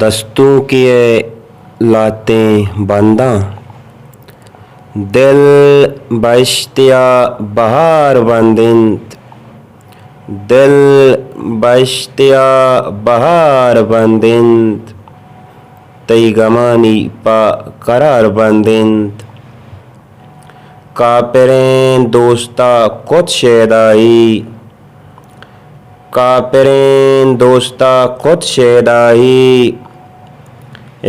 دستوں کیے لاتیں بنداں، دل باشتیا بہار بندند، دل باشتیا بہار بندند، تئی گمانی پا قرار بندند، کافریں دوستا کت شیدائی، کافریں دوستا کت شیدائی،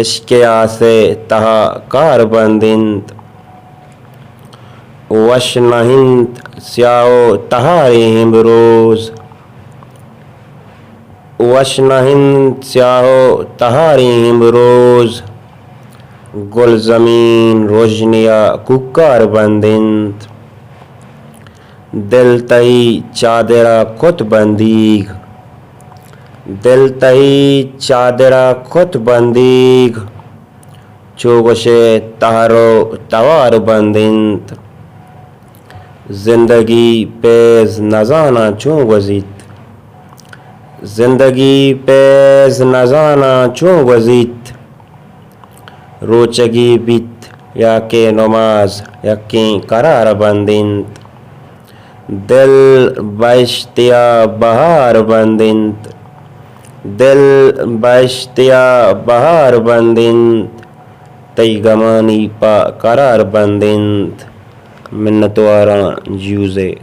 عشق آسے تہا کار بندند، وش نہند سیاہو تہاری ہمروز، وش نہند سیاہو تہاری ہمروز، گل زمین روشنیا ککار بندند، دل تہی چادرہ کت بندیگ، دل تہی چادرہ کت بندیگ، چوگشے تہرو توار بندند، زندگی پیز نزانا چون گزیت، زندگی پیز نزانا چون گزیت، روچگی بیت یا کہ نماز یقین قرار بندند، دل باشتیا بہار بندند، دل باشتیا بہار بندند، تئی گمانی پا قرار بندند، منت واراں جیوزے